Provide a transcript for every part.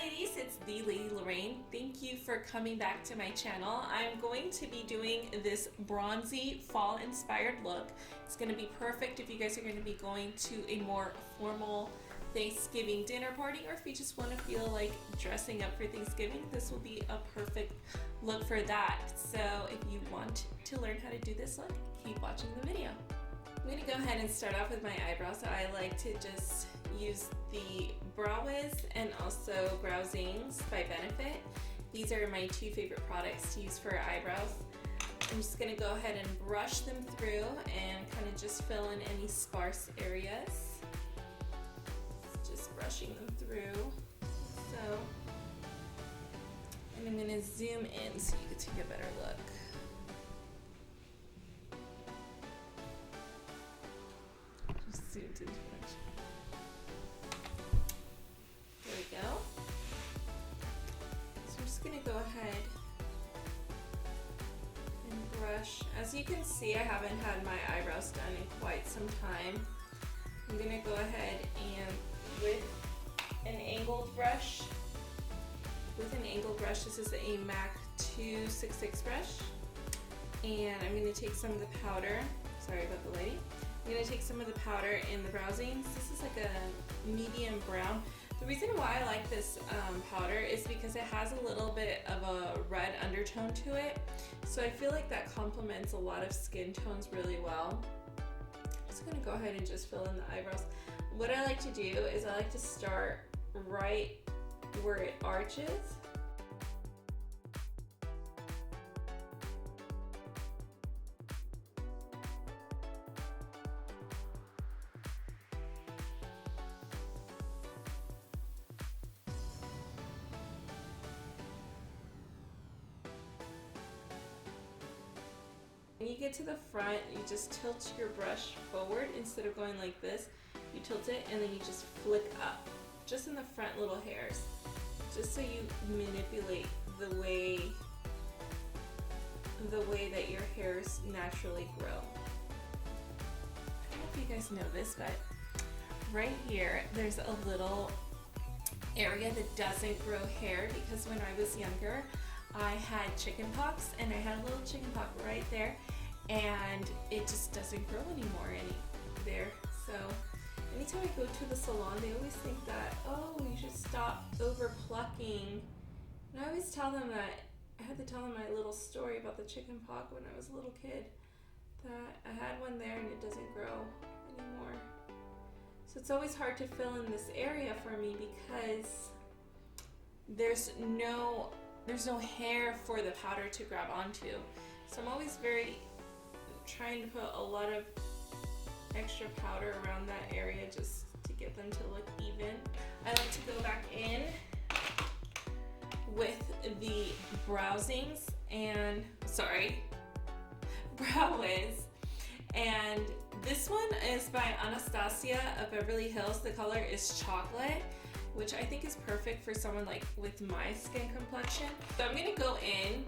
ladies, it's the Lady Lorraine. Thank you for coming back to my channel. I'm going to be doing this bronzy fall inspired look. It's going to be perfect if you guys are going to be going to a more formal Thanksgiving dinner party, or if you just want to feel like dressing up for Thanksgiving, this will be a perfect look for that. So if you want to learn how to do this look, keep watching the video. I'm going to go ahead and start off with my eyebrows. So I like to just use the Brow Wiz and also Brow Zings by Benefit. These are my two favorite products to use for eyebrows. I'm just going to go ahead and brush them through and kind of just fill in any sparse areas. Just brushing them through. So, and I'm going to zoom in so you can take a better look. Just zoomed in too much. There we go. So I'm just going to go ahead and brush. As you can see, I haven't had my eyebrows done in quite some time. I'm going to go ahead and with an angled brush, this is a MAC 266 brush, and I'm going to take some of the powder, sorry about the lighting, I'm going to take some of the powder in the Brow Zings. This is like a medium brown. The reason why I like this powder is because it has a little bit of a red undertone to it, so I feel like that complements a lot of skin tones really well. I'm just going to go ahead and just fill in the eyebrows. What I like to do is I like to start right where it arches. When you get to the front, you just tilt your brush forward instead of going like this. You tilt it and then you just flick up, just in the front little hairs, just so you manipulate the way that your hairs naturally grow. I don't know if you guys know this, but right here there's a little area that doesn't grow hair because when I was younger I had chicken pox, and I had a little chicken pox right there, and it just doesn't grow anymore there. So anytime I go to the salon, they always think that, oh, you should stop over plucking. And I always tell them that, I had to tell them my little story about the chicken pox when I was a little kid, that I had one there and it doesn't grow anymore. So it's always hard to fill in this area for me because there's no hair for the powder to grab onto. So I'm always trying to put a lot of extra powder around that area just to get them to look even. I like to go back in with the Brow Zings and, Brow Wiz. And this one is by Anastasia of Beverly Hills. The color is chocolate, which I think is perfect for someone like with my skin complexion. So I'm gonna go in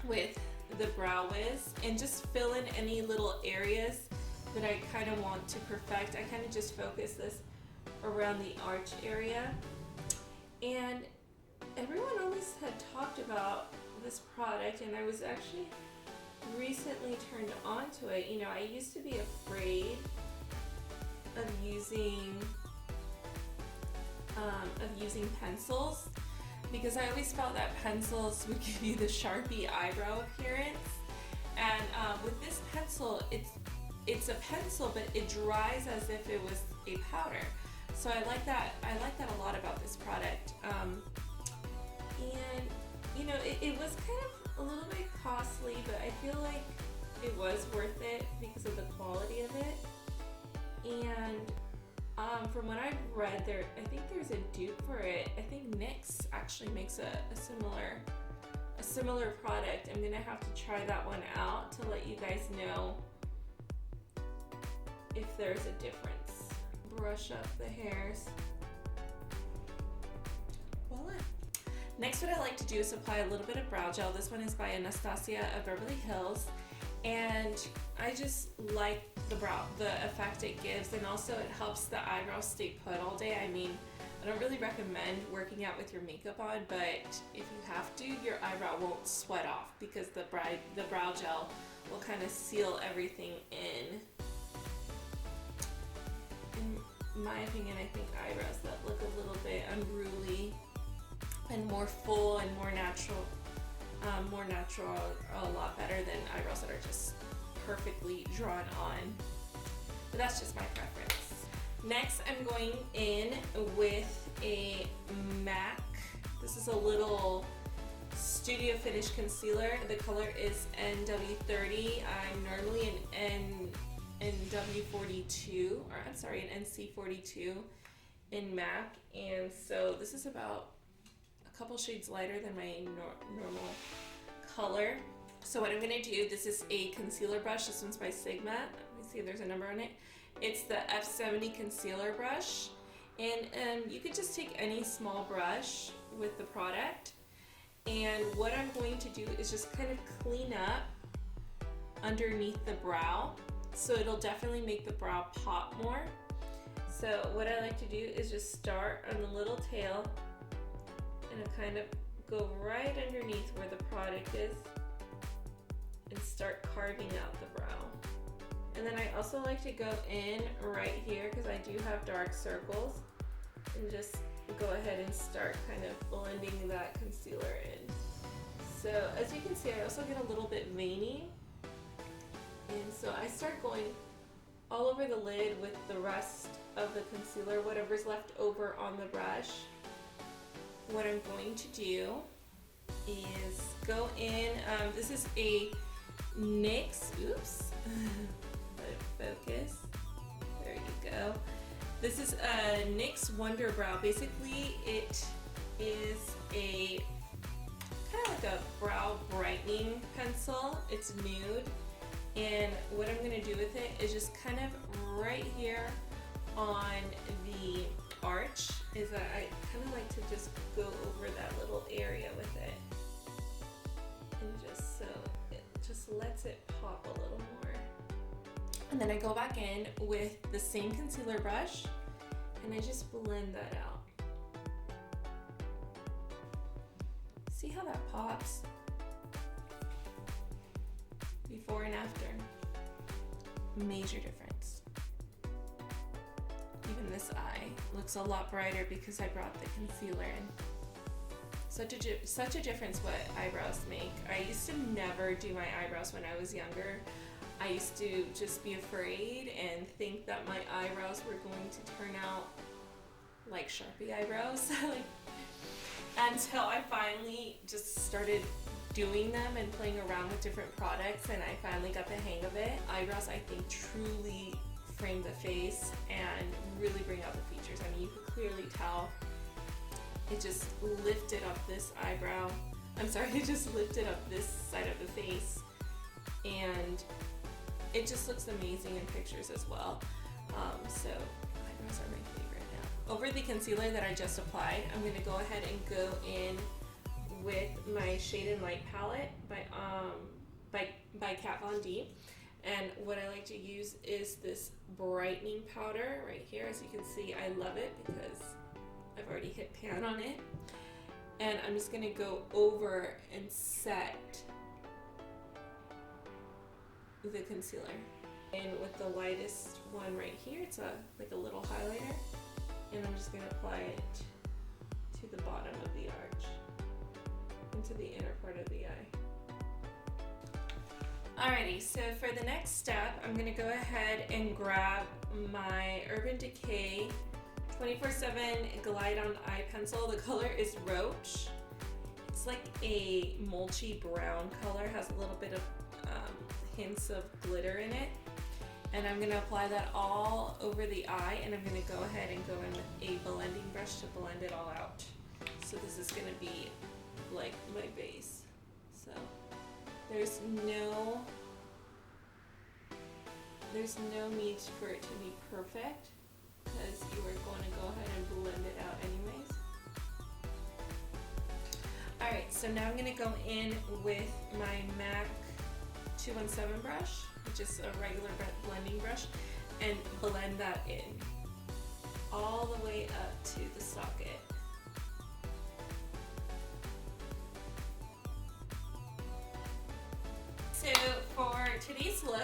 with the Brow Wiz and just fill in any little areas that I kind of want to perfect. I kind of just focus this around the arch area. And everyone always had talked about this product, and I was actually recently turned on to it. You know, I used to be afraid of using pencils because I always felt that pencils would give you the Sharpie eyebrow appearance. And with this pencil, it's a pencil, but it dries as if it was a powder. So I like that a lot about this product. And you know, it was kind of a little bit costly, but I feel like it was worth it because of the quality of it. And from what I've read, I think there's a dupe for it. I think NYX actually makes a similar product. I'm gonna have to try that one out to let you guys know if there's a difference. Brush up the hairs. Voila. Next, what I like to do is apply a little bit of brow gel. This one is by Anastasia of Beverly Hills, and I just like the effect it gives, and also it helps the eyebrows stay put all day. I mean, I don't really recommend working out with your makeup on, but if you have to, your eyebrow won't sweat off because the brow gel will kind of seal everything in. In my opinion, I think eyebrows that look a little bit unruly and more full and more natural are a lot better than eyebrows that are just perfectly drawn on. But that's just my preference. Next, I'm going in with a MAC. This is a little Studio Finish concealer. The color is NW30. I'm normally an NW42, or I'm sorry, an NC42 in MAC, and so this is about a couple shades lighter than my normal color. So what I'm gonna do, this is a concealer brush. This one's by Sigma. Let me see if there's a number on it. It's the F70 concealer brush, and you could just take any small brush with the product, and what I'm going to do is just kind of clean up underneath the brow, so it'll definitely make the brow pop more. So what I like to do is just start on the little tail and kind of go right underneath where the product is and start carving out the brow. And then I also like to go in right here because I do have dark circles, and just go ahead and start kind of blending that concealer in. So as you can see, I also get a little bit veiny, and so I start going all over the lid with the rest of the concealer, whatever's left over on the brush. What I'm going to do is go in, this is a NYX, oops, focus, there you go. This is a NYX Wonder Brow. Basically it is a kind of like a brow brightening pencil. It's nude, and what I'm going to do with it is just kind of right here on the arch is that I kind of like to just go over that little area with it, and just so it just lets it pop a little more. And then I go back in with the same concealer brush and I just blend that out. See how that pops? Before and after. Major difference. Even this eye looks a lot brighter because I brought the concealer in. Such a difference what eyebrows make. I used to never do my eyebrows when I was younger. I used to just be afraid and think that my eyebrows were going to turn out like Sharpie eyebrows. Until I finally just started doing them and playing around with different products, and I finally got the hang of it. Eyebrows, I think, truly frame the face and really bring out the features. I mean, you could clearly tell it just lifted up this eyebrow. I'm sorry, it just lifted up this side of the face, and it just looks amazing in pictures as well. So eyebrows are my favorite now. Over the concealer that I just applied, I'm going to go ahead and go in with my Shade and Light palette by Kat Von D. And what I like to use is this brightening powder right here. As you can see, I love it because I've already hit pan on it. And I'm just going to go over and set the concealer. And with the lightest one right here, it's like a little highlighter. And I'm just going to apply it to the bottom of the arch, into the inner part of the eye. Alrighty, so for the next step, I'm going to go ahead and grab my Urban Decay 24/7 Glide On Eye Pencil. The color is Roach. It's like a mulchy brown color, has a little bit of hints of glitter in it. And I'm going to apply that all over the eye, and I'm going to go ahead and go in with a blending brush to blend it all out. So this is going to be like my base. So there's no need for it to be perfect, because you are going to go ahead and blend it out anyways. Alright, so now I'm going to go in with my MAC 217 brush, which is a regular blending brush, and blend that in. all the way up to the socket. So for today's look,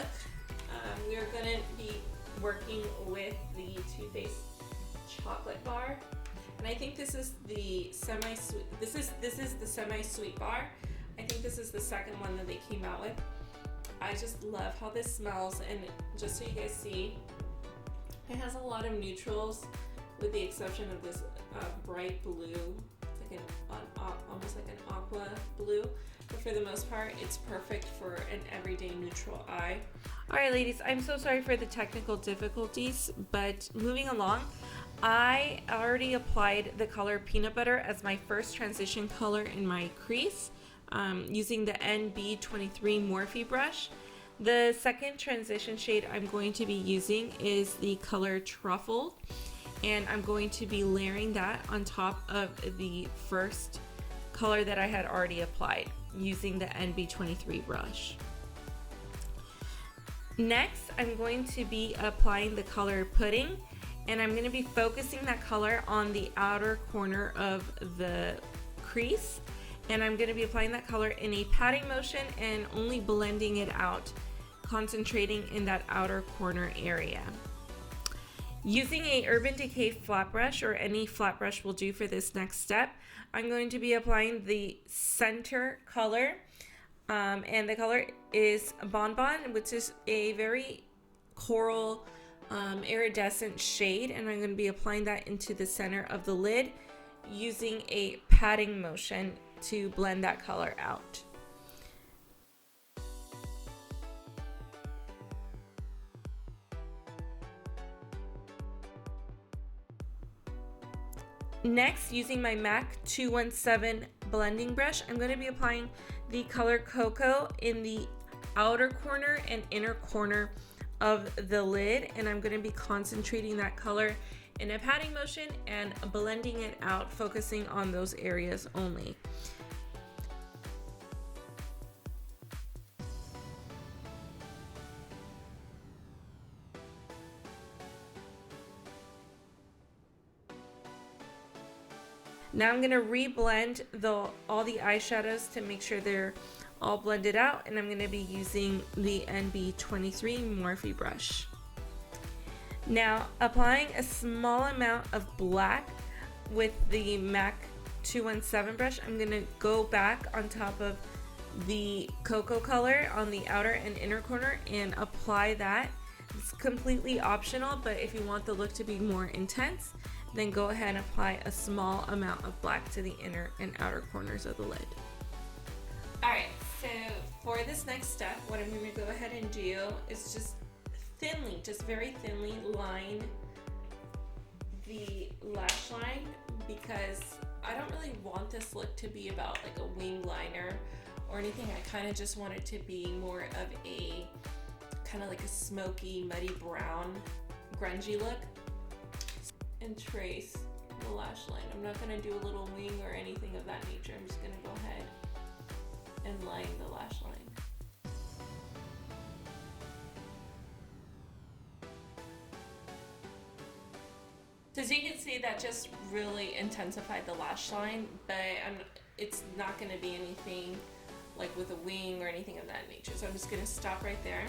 we are going to be working with the Too Faced chocolate bar, and I think this is the semi-sweet. This is the semi-sweet bar. I think this is the second one that they came out with. I just love how this smells, and just so you guys see, it has a lot of neutrals, with the exception of this bright blue. It's like almost like an aqua blue. But for the most part, it's perfect for an everyday neutral eye. Alright ladies, I'm so sorry for the technical difficulties, but moving along, I already applied the color Peanut Butter as my first transition color in my crease, using the NB23 Morphe brush. The second transition shade I'm going to be using is the color Truffle, and I'm going to be layering that on top of the first color that I had already applied, using the NB23 brush. Next, I'm going to be applying the color Pudding, and I'm going to be focusing that color on the outer corner of the crease, and I'm going to be applying that color in a patting motion and only blending it out, concentrating in that outer corner area. Using a Urban Decay flat brush, or any flat brush will do for this next step, I'm going to be applying the center color, and the color is Bonbon, which is a very coral iridescent shade, and I'm going to be applying that into the center of the lid using a patting motion to blend that color out. Next, using my MAC 217 blending brush, I'm going to be applying the color Cocoa in the outer corner and inner corner of the lid, and I'm going to be concentrating that color in a patting motion and blending it out, focusing on those areas only. Now I'm going to reblend all the eyeshadows to make sure they're all blended out, and I'm going to be using the NB23 Morphe brush. Now applying a small amount of black with the MAC 217 brush, I'm going to go back on top of the cocoa color on the outer and inner corner and apply that. It's completely optional, but if you want the look to be more intense, then go ahead and apply a small amount of black to the inner and outer corners of the lid. Alright, so for this next step, what I'm going to go ahead and do is just very thinly line the lash line, because I don't really want this look to be about like a wing liner or anything. I kind of just want it to be more of a kind of like a smoky, muddy brown, grungy look. And trace the lash line. I'm not going to do a little wing or anything of that nature. I'm just going to go ahead and line the lash line. So as you can see, that just really intensified the lash line, but it's not going to be anything like with a wing or anything of that nature. So I'm just going to stop right there.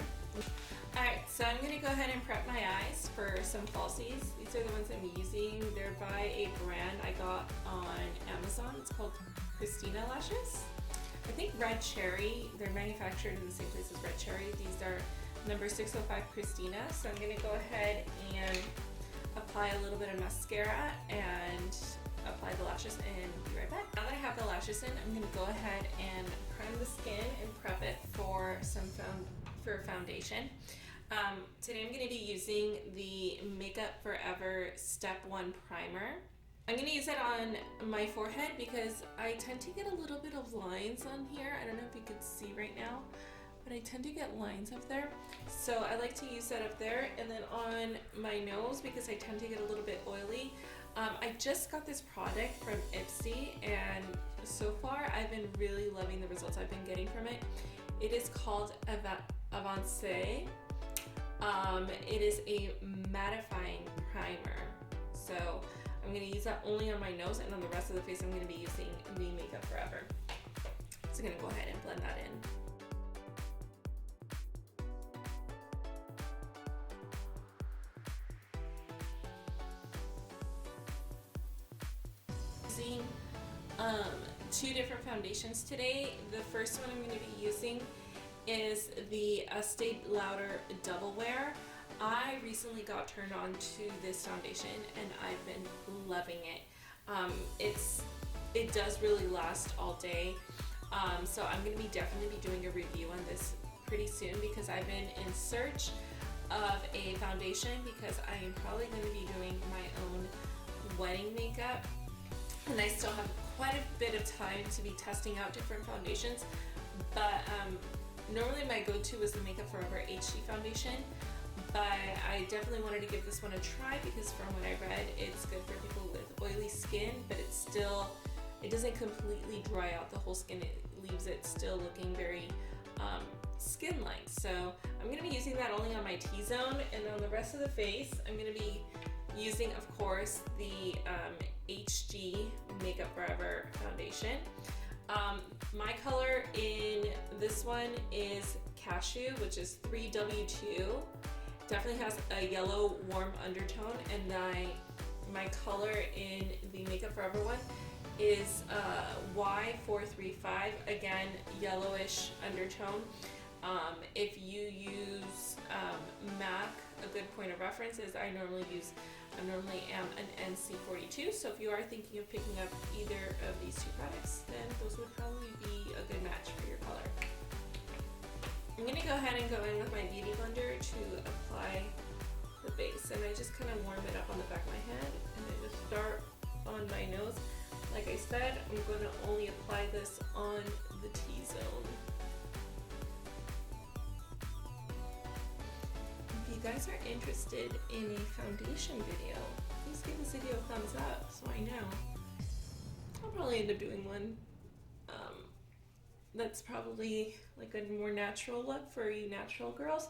Alright, so I'm going to go ahead and prep my eyes for some falsies. These are the ones I'm using. They're by a brand I got on Amazon. It's called Christina Lashes. I think Red Cherry, they're manufactured in the same place as Red Cherry. These are number 605 Christina. So I'm going to go ahead and apply a little bit of mascara and apply the lashes and be right back. Now that I have the lashes in, I'm going to go ahead and prime the skin and prep it for foundation. Today I'm going to be using the Makeup Forever Step 1 Primer. I'm going to use it on my forehead because I tend to get a little bit of lines on here. I don't know if you can see right now, but I tend to get lines up there. So I like to use that up there, and then on my nose because I tend to get a little bit oily. I just got this product from Ipsy, and so far I've been really loving the results I've been getting from it. It is called Avance. It is a mattifying primer. So I'm going to use that only on my nose, and on the rest of the face I'm going to be using the Makeup Forever. So I'm going to go ahead and blend that in. Using two different foundations today. The first one I'm going to be using is the Estee Lauder Double Wear. I recently got turned on to this foundation and I've been loving it. It does really last all day. So I'm going to be definitely be doing a review on this pretty soon, because I've been in search of a foundation, because I am probably going to be doing my own wedding makeup. And I still have quite a bit of time to be testing out different foundations, but normally my go-to is the Makeup Forever HD foundation, but I definitely wanted to give this one a try, because from what I read, it's good for people with oily skin, but it doesn't completely dry out the whole skin. It leaves it still looking very skin-like. So I'm going to be using that only on my T-zone, and on the rest of the face, I'm going to be using, of course, the HD Makeup Forever foundation. My color in this one is Cashew, which is 3W2. Definitely has a yellow warm undertone, and my color in the Makeup Forever one is Y435, again yellowish undertone. If you use MAC, a good point of reference is I normally am an NC42, so if you are thinking of picking up either of these two products, then those would probably be a good match for your color. I'm going to go ahead and go in with my Beauty Blender to apply the base, and I just kind of warm it up on the back of my head, and I just start on my nose. Like I said, I'm going to only apply this on the T-zone. If you guys are interested in a foundation video, please give this video a thumbs up so I know. I'll probably end up doing one that's probably like a more natural look for you natural girls.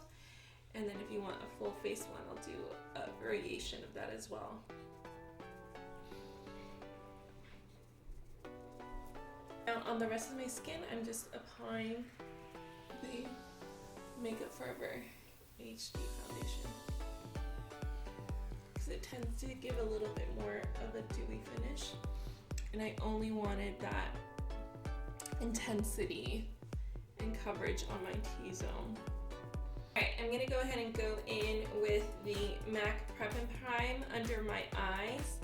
And then if you want a full face one, I'll do a variation of that as well. Now on the rest of my skin, I'm just applying the Makeup Forever HD foundation, because it tends to give a little bit more of a dewy finish, and I only wanted that intensity and coverage on my T-zone. Alright, I'm going to go ahead and go in with the MAC Prep and Prime under my eyes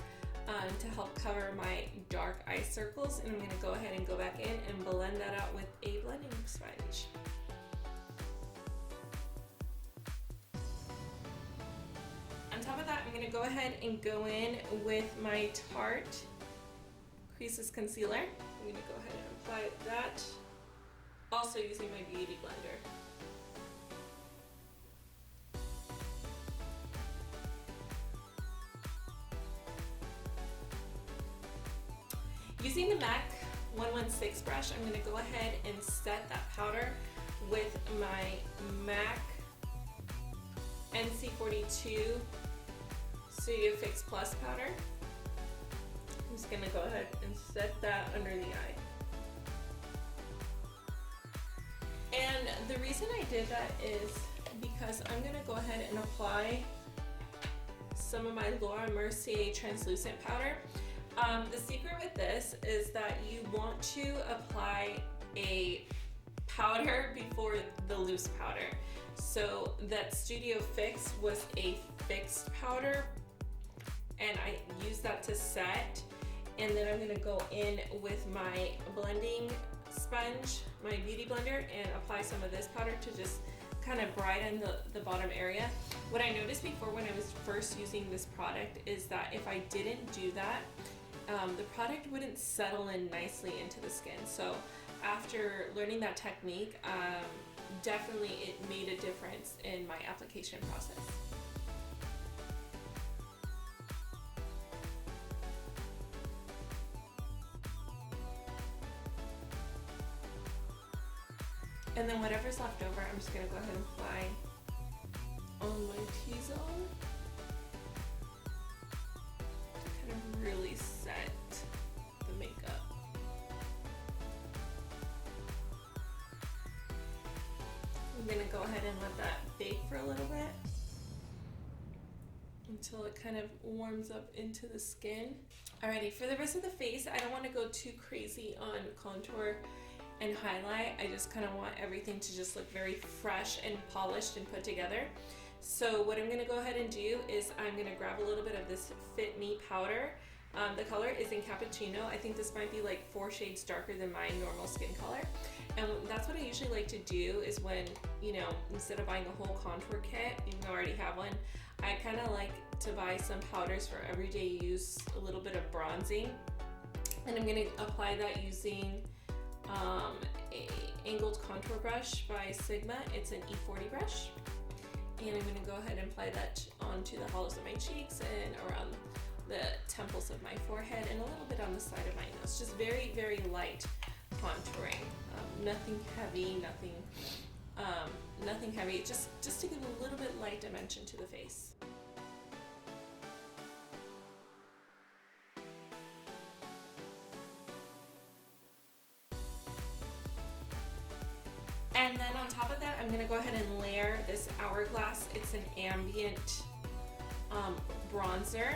to help cover my dark eye circles, and I'm going to go ahead and go back in and blend that out with a blending sponge. On top of that, I'm going to go ahead and go in with my Tarte Creases Concealer. I'm going to go ahead and apply that, also using my Beauty Blender. Using the MAC 116 brush, I'm going to go ahead and set that powder with my MAC NC42 Studio Fix Plus powder. I'm just going to go ahead and set that under the eye. And the reason I did that is because I'm going to go ahead and apply some of my Laura Mercier translucent powder. The secret with this is that you want to apply a powder before the loose powder. So that Studio Fix was a fixed powder, and I use that to set, and then I'm going to go in with my blending sponge, my Beauty Blender, and apply some of this powder to just kind of brighten the bottom area. What I noticed before when I was first using this product is that if I didn't do that, the product wouldn't settle in nicely into the skin. So after learning that technique, definitely it made a difference in my application process. And then whatever's left over, I'm just gonna go ahead and apply on my T-zone. really set the makeup. I'm gonna go ahead and let that bake for a little bit until it kind of warms up into the skin. Alrighty, for the rest of the face, I don't want to go too crazy on contour and highlight. I just kind of want everything to just look very fresh and polished and put together. So what I'm going to go ahead and do is I'm going to grab a little bit of this Fit Me powder. The color is in Cappucino. I think this might be like 4 shades darker than my normal skin color. And that's what I usually like to do is when, you know, instead of buying a whole contour kit, even though I already have one, I kind of like to buy some powders for everyday use, a little bit of bronzing. And I'm going to apply that using a angled contour brush by Sigma. It's an E40 brush. And I'm going to go ahead and apply that onto the hollows of my cheeks and around the temples of my forehead and a little bit on the side of my nose. Just very, very light contouring. Nothing heavy, nothing heavy, just to give a little bit light dimension to the face. And then on top of that, I'm gonna go ahead and layer this Hourglass. It's an ambient bronzer.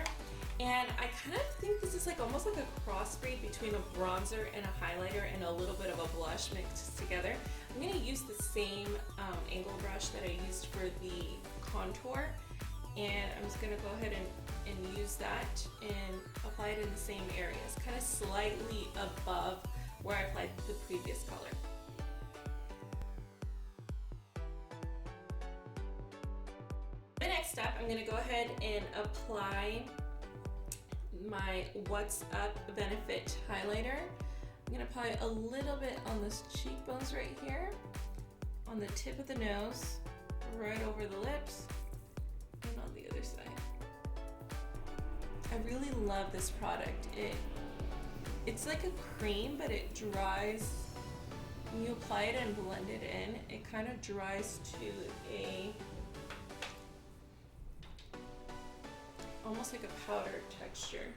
And I kind of think this is like almost like a crossbreed between a bronzer and a highlighter and a little bit of a blush mixed together. I'm gonna use the same angle brush that I used for the contour. And I'm just gonna go ahead and use that and apply it in the same areas, kind of slightly above where I applied the previous color. The next step, I'm gonna go ahead and apply my What's Up Benefit highlighter. I'm gonna apply a little bit on this cheekbones right here, on the tip of the nose, right over the lips, and on the other side. I really love this product. It's like a cream, but it dries. When you apply it and blend it in, it kind of dries to almost like a powder texture.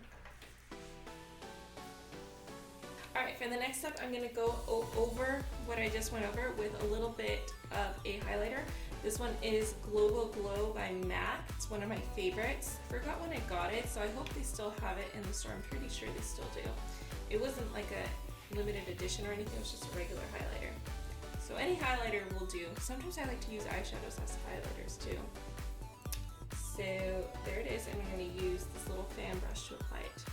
Alright, for the next step, I'm going to go over what I just went over with a little bit of a highlighter. This one is Global Glow by MAC. It's one of my favorites. Forgot when I got it, so I hope they still have it in the store. I'm pretty sure they still do. It wasn't like a limited edition or anything, it was just a regular highlighter. So any highlighter will do. Sometimes I like to use eyeshadows as highlighters too. So there it is, and I'm going to use this little fan brush to apply it.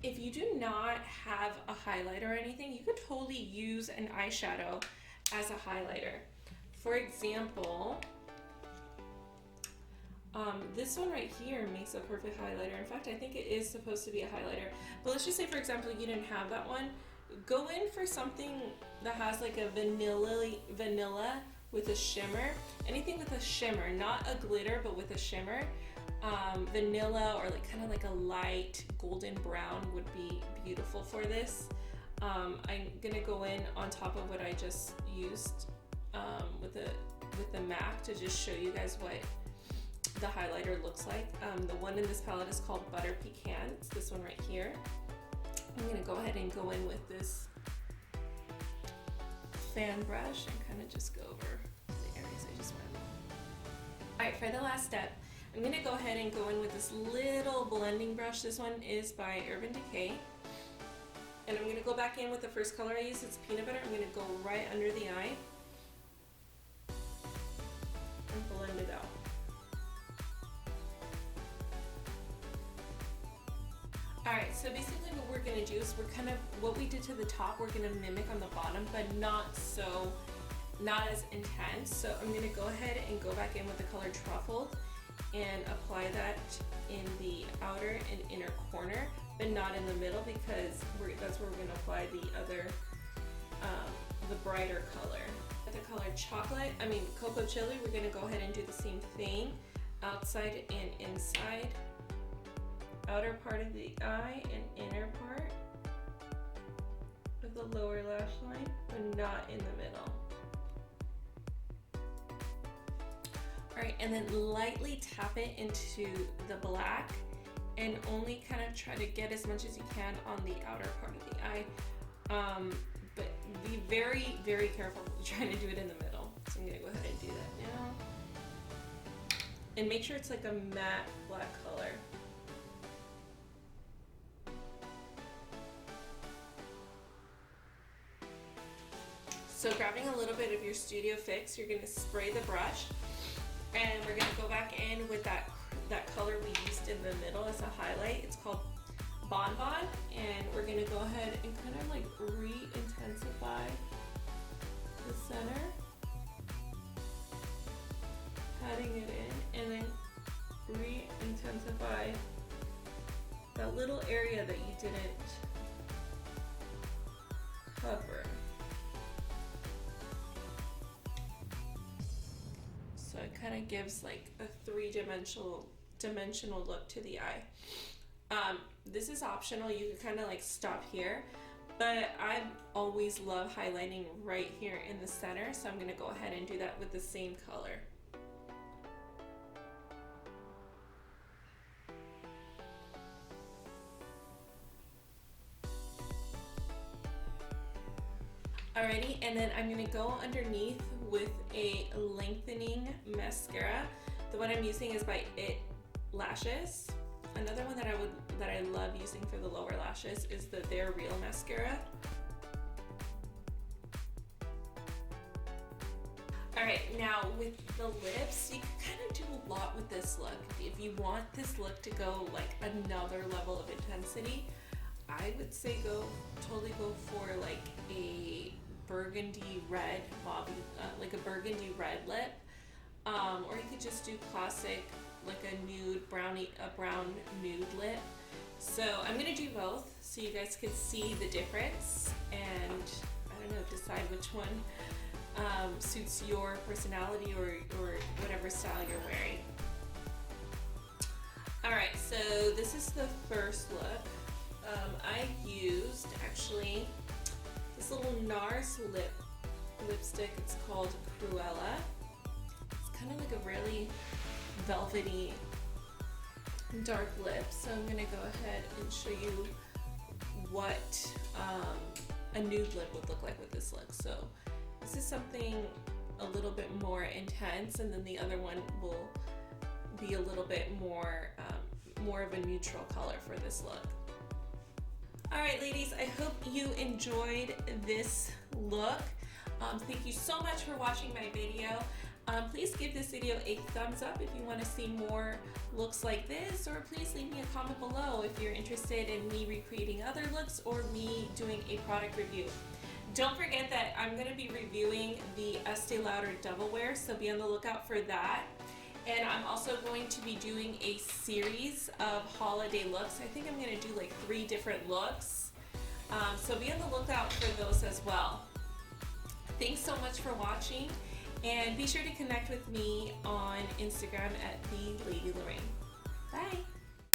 If you do not have a highlighter or anything, you could totally use an eyeshadow as a highlighter. For example, this one right here makes a perfect highlighter. In fact, I think it is supposed to be a highlighter. But let's just say, for example, you didn't have that one. Go in for something that has like a vanilla with a shimmer. Anything with a shimmer, not a glitter, but with a shimmer. Vanilla or like kind of like a light golden brown would be beautiful for this. I'm gonna go in on top of what I just used with the MAC to just show you guys what the highlighter looks like. The one in this palette is called Butter Pecan. It's this one right here. I'm gonna go ahead and go in with this fan brush and kind of just go over the areas I just went. Alright, for the last step, I'm gonna go ahead and go in with this little blending brush. This one is by Urban Decay. And I'm gonna go back in with the first color I used, it's peanut butter. I'm gonna go right under the eye and blend it out. Alright, so basically what we're going to do is what we did to the top, we're going to mimic on the bottom, but not as intense. So I'm going to go ahead and go back in with the color Truffled and apply that in the outer and inner corner, but not in the middle, because that's where we're going to apply the other, the brighter color. With the color Cocoa Chili, we're going to go ahead and do the same thing, outside and inside. Outer part of the eye and inner part of the lower lash line, but not in the middle. All right, and then lightly tap it into the black and only kind of try to get as much as you can on the outer part of the eye. But be very, very careful trying to do it in the middle. So I'm gonna go ahead and do that now. And make sure it's like a matte black color. So grabbing a little bit of your Studio Fix, you're gonna spray the brush, and we're gonna go back in with that color we used in the middle as a highlight. It's called Bonbon, and we're gonna go ahead and kind of like re-intensify the center, patting it in, and then re-intensify that little area that you didn't cover. So it kind of gives like a three-dimensional look to the eye. This is optional, you can kind of like stop here, but I always love highlighting right here in the center, so I'm gonna go ahead and do that with the same color. Alrighty, and then I'm gonna go underneath with a lengthening mascara. The one I'm using is by It Lashes. Another one that I love using for the lower lashes is the They're Real mascara. Alright, now with the lips, you can kind of do a lot with this look. If you want this look to go like another level of intensity, I would say totally go for like a burgundy red, like a burgundy red lip. Or you could just do classic, like a brown nude lip. So I'm gonna do both so you guys can see the difference and, I don't know, decide which one suits your personality or whatever style you're wearing. Alright, so this is the first look. I used actually this little NARS lipstick. It's called Cruella. It's kind of like a really velvety dark lip. So I'm gonna go ahead and show you what a nude lip would look like with this look. So this is something a little bit more intense, and then the other one will be a little bit more of a neutral color for this look. Alright ladies, I hope you enjoyed this look. Thank you so much for watching my video. Please give this video a thumbs up if you want to see more looks like this, or please leave me a comment below if you're interested in me recreating other looks or me doing a product review. Don't forget that I'm going to be reviewing the Estee Lauder Double Wear, so be on the lookout for that. And I'm also going to be doing a series of holiday looks. I think I'm going to do like 3 different looks. So be on the lookout for those as well. Thanks so much for watching, and be sure to connect with me on Instagram at TheLadyLorraine. Bye!